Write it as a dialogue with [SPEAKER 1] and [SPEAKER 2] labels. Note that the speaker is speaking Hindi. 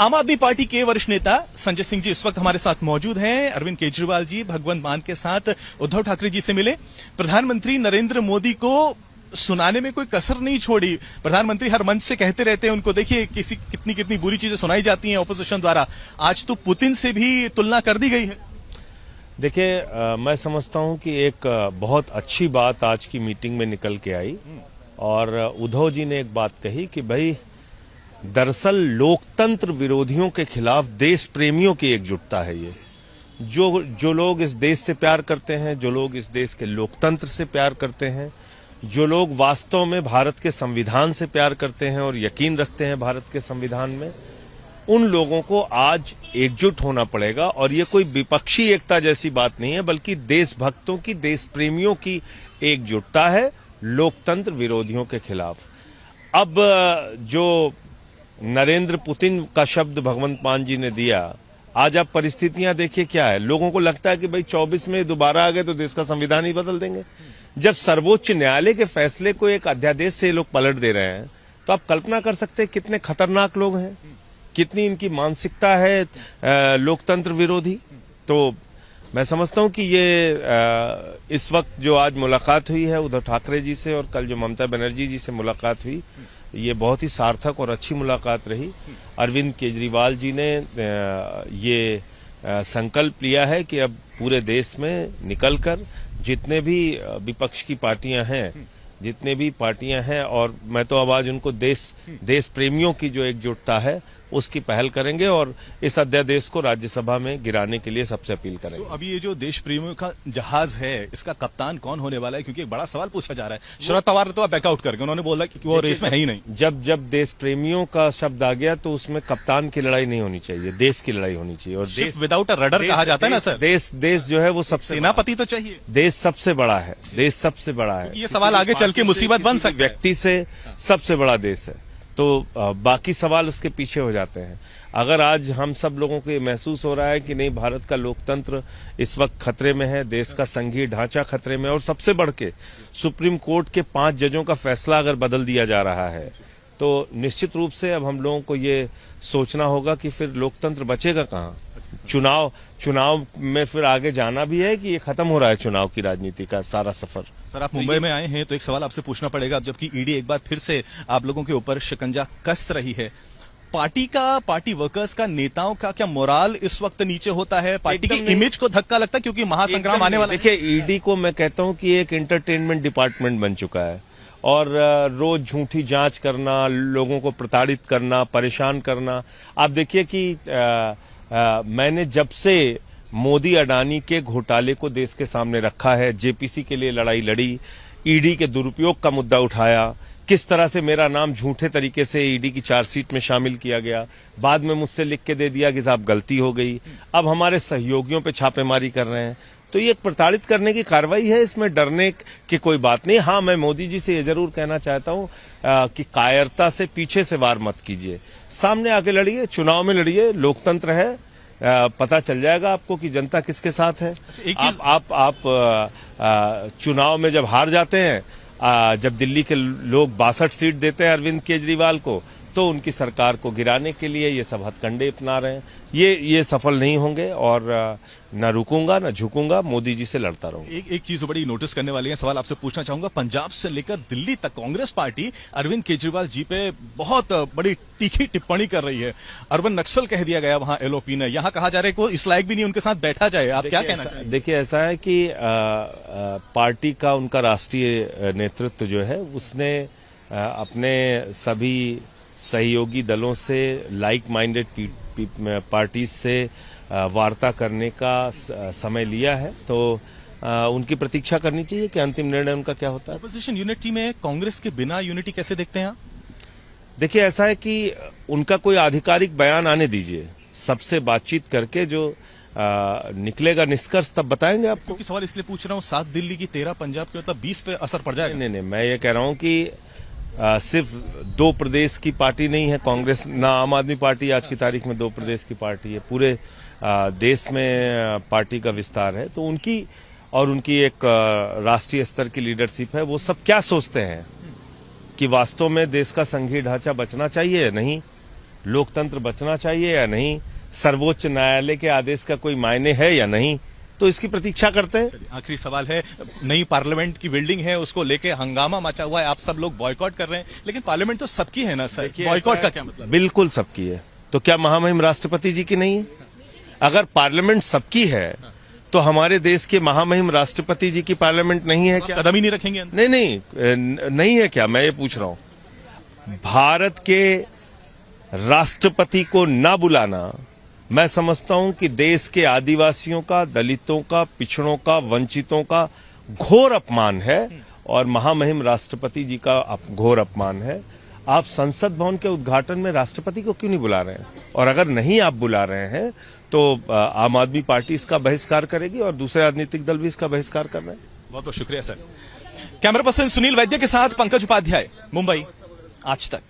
[SPEAKER 1] आम आदमी पार्टी के वरिष्ठ नेता संजय सिंह जी इस वक्त हमारे साथ मौजूद हैं। अरविंद केजरीवाल जी भगवंत मान के साथ उद्धव ठाकरे जी से मिले। प्रधानमंत्री नरेंद्र मोदी को सुनाने में कोई कसर नहीं छोड़ी। प्रधानमंत्री हर मंच से कहते रहते हैं उनको, देखिए कितनी बुरी चीजें सुनाई जाती हैं ऑपोजिशन द्वारा। आज तो पुतिन से भी तुलना कर दी गई है।
[SPEAKER 2] देखिए, मैं समझता हूं कि एक बहुत अच्छी बात आज की मीटिंग में निकल के आई और उद्धव जी ने एक बात कही कि भाई दरअसल लोकतंत्र विरोधियों के खिलाफ देश प्रेमियों की एकजुटता है। ये जो लोग इस देश से प्यार करते हैं, जो लोग इस देश के लोकतंत्र से प्यार करते हैं, जो लोग वास्तव में भारत के संविधान से प्यार करते हैं और यकीन रखते हैं भारत के संविधान में, उन लोगों को आज एकजुट होना पड़ेगा। और ये कोई विपक्षी एकता जैसी बात नहीं है, बल्कि देशभक्तों की, देश प्रेमियों की एकजुटता है लोकतंत्र विरोधियों के खिलाफ। अब जो नरेंद्र पुतिन का शब्द भगवंत मान जी ने दिया, आज आप परिस्थितियां देखिए क्या है। लोगों को लगता है कि भाई 24 में दोबारा आ गए तो देश का संविधान ही बदल देंगे। जब सर्वोच्च न्यायालय के फैसले को एक अध्यादेश से लोग पलट दे रहे हैं, तो आप कल्पना कर सकते हैं कितने खतरनाक लोग हैं, कितनी इनकी मानसिकता है लोकतंत्र विरोधी। तो मैं समझता हूं कि ये इस वक्त जो आज मुलाकात हुई है उद्धव ठाकरे जी से और कल जो ममता बनर्जी जी से मुलाकात हुई, ये बहुत ही सार्थक और अच्छी मुलाकात रही। अरविंद केजरीवाल जी ने ये संकल्प लिया है कि अब पूरे देश में निकलकर जितने भी विपक्ष की पार्टियां हैं, और मैं तो अब आज उनको देश प्रेमियों की जो एकजुटता है उसकी पहल करेंगे और इस अध्यादेश को राज्यसभा में गिराने के लिए सबसे अपील करेंगे।
[SPEAKER 1] तो अभी ये जो देश प्रेमियों का जहाज है, इसका कप्तान कौन होने वाला है? क्योंकि एक बड़ा सवाल पूछा जा रहा है। शरद पवार ने तो बैकआउट करके उन्होंने बोला कि वो रेस में है ही नहीं।
[SPEAKER 2] जब देश प्रेमियों का शब्द आ गया तो उसमें कप्तान की लड़ाई नहीं होनी चाहिए, देश की लड़ाई होनी चाहिए। और देश
[SPEAKER 1] विदाउट अ रडर कहा जाता है ना सर।
[SPEAKER 2] देश जो है वो सबसे
[SPEAKER 1] सेनापति तो चाहिए।
[SPEAKER 2] देश सबसे बड़ा है, देश सबसे बड़ा है।
[SPEAKER 1] ये सवाल आगे चल के मुसीबत बन सकती है।
[SPEAKER 2] व्यक्ति से सबसे बड़ा देश है, तो बाकी सवाल उसके पीछे हो जाते हैं। अगर आज हम सब लोगों को ये महसूस हो रहा है कि नहीं, भारत का लोकतंत्र इस वक्त खतरे में है, देश का संघीय ढांचा खतरे में, और सबसे बढ़ के सुप्रीम कोर्ट के 5 जजों का फैसला अगर बदल दिया जा रहा है, तो निश्चित रूप से अब हम लोगों को ये सोचना होगा कि फिर लोकतंत्र बचेगा कहाँ। चुनाव में फिर आगे जाना भी है कि ये खत्म हो रहा है चुनाव की राजनीति का सारा सफर।
[SPEAKER 1] सर, आप मुंबई में आए हैं तो एक सवाल आपसे पूछना पड़ेगा। अब जबकि ईडी एक बार फिर से आप लोगों के ऊपर शिकंजा कस रही है, पार्टी वर्कर्स का, नेताओं का क्या मोराल इस वक्त नीचे होता है? पार्टी की इमेज को धक्का लगता है क्योंकि महासंग्राम आने वाला है।
[SPEAKER 2] देखिए, ईडी को मैं कहता हूं कि एक एंटरटेनमेंट डिपार्टमेंट बन चुका है और रोज झूठी जांच करना, लोगों को प्रताड़ित करना, परेशान करना। आप देखिए कि मैंने जब से मोदी अडानी के घोटाले को देश के सामने रखा है, जेपीसी के लिए लड़ाई लड़ी, ईडी के दुरुपयोग का मुद्दा उठाया, किस तरह से मेरा नाम झूठे तरीके से ईडी की चार्जशीट में शामिल किया गया, बाद में मुझसे लिख के दे दिया कि साहब गलती हो गई, अब हमारे सहयोगियों पे छापेमारी कर रहे हैं। तो ये एक प्रताड़ित करने की कार्रवाई है, इसमें डरने की कोई बात नहीं। हाँ, मैं मोदी जी से ये जरूर कहना चाहता हूं कि कायरता से पीछे से वार मत कीजिए, सामने आके लड़िए, चुनाव में लड़िए, लोकतंत्र है। पता चल जाएगा आपको कि जनता किसके साथ है। आप चुनाव में जब हार जाते हैं, जब दिल्ली के लोग 62 सीट देते हैं अरविंद केजरीवाल को, तो उनकी सरकार को गिराने के लिए ये सब हथकंडे अपना रहे हैं। ये सफल नहीं होंगे और न रुकूंगा न झुकूंगा, मोदी जी से लड़ता रहूंगा।
[SPEAKER 1] एक चीज बड़ी नोटिस करने वाली है, सवाल आपसे पूछना चाहूंगा। पंजाब से लेकर दिल्ली तक कांग्रेस पार्टी अरविंद केजरीवाल जी पे बहुत बड़ी तीखी टिप्पणी कर रही है। अर्बन नक्सल कह दिया गया वहां एलओपी ने। यहां कहा जा रहा है कि वो इस लायक भी नहीं उनके साथ बैठा जाए। आप क्या कहना चाहिए?
[SPEAKER 2] देखिए, ऐसा है कि पार्टी का उनका राष्ट्रीय नेतृत्व जो है उसने अपने सभी सहयोगी दलों से, लाइक माइंडेड पार्टीज से वार्ता करने का समय लिया है, तो उनकी प्रतीक्षा करनी चाहिए कि अंतिम निर्णय उनका क्या होता है।
[SPEAKER 1] ऑपोजिशन यूनिटी में कांग्रेस के बिना यूनिटी कैसे देखते हैं आप?
[SPEAKER 2] देखिए, ऐसा है कि उनका कोई आधिकारिक बयान आने दीजिए, सबसे बातचीत करके जो निकलेगा निष्कर्ष तब बताएंगे आपको।
[SPEAKER 1] क्योंकि सवाल इसलिए पूछ रहा हूँ, 7 दिल्ली की 13 पंजाब की, मतलब 20 पे असर पड़ जाएगा।
[SPEAKER 2] नहीं, मैं ये कह रहा हूँ कि सिर्फ 2 प्रदेश की पार्टी नहीं है कांग्रेस, ना आम आदमी पार्टी आज की तारीख में 2 प्रदेश की पार्टी है, पूरे देश में पार्टी का विस्तार है। तो उनकी एक राष्ट्रीय स्तर की लीडरशिप है। वो सब क्या सोचते हैं कि वास्तव में देश का संघीय ढांचा बचना चाहिए या नहीं, लोकतंत्र बचना चाहिए या नहीं, सर्वोच्च न्यायालय के आदेश का कोई मायने है या नहीं, तो इसकी प्रतीक्षा करते हैं।
[SPEAKER 1] आखिरी सवाल है, नई पार्लियामेंट की बिल्डिंग है, उसको लेके हंगामा मचा हुआ है, आप सब लोग बॉयकॉट कर रहे हैं, लेकिन पार्लियामेंट तो सबकी है ना सर, बॉयकॉट का क्या मतलब?
[SPEAKER 2] बिल्कुल सबकी है। तो क्या महामहिम राष्ट्रपति जी की नहीं है? अगर पार्लियामेंट सबकी है तो हमारे देश के महामहिम राष्ट्रपति जी की पार्लियामेंट नहीं है क्या?
[SPEAKER 1] कदम ही नहीं रखेंगे?
[SPEAKER 2] नहीं है क्या, मैं ये पूछ रहा हूं। भारत के राष्ट्रपति को ना बुलाना, मैं समझता हूं कि देश के आदिवासियों का, दलितों का, पिछड़ों का, वंचितों का घोर अपमान है और महामहिम राष्ट्रपति जी का घोर अपमान है। आप संसद भवन के उद्घाटन में राष्ट्रपति को क्यों नहीं बुला रहे हैं? और अगर नहीं आप बुला रहे हैं तो आम आदमी पार्टी इसका बहिष्कार करेगी और दूसरे राजनीतिक दल भी इसका बहिष्कार कर रहे हैं।
[SPEAKER 1] बहुत बहुत शुक्रिया सर। कैमरा पर्सन सुनील वैद्य के साथ पंकज उपाध्याय, मुंबई, आज तक।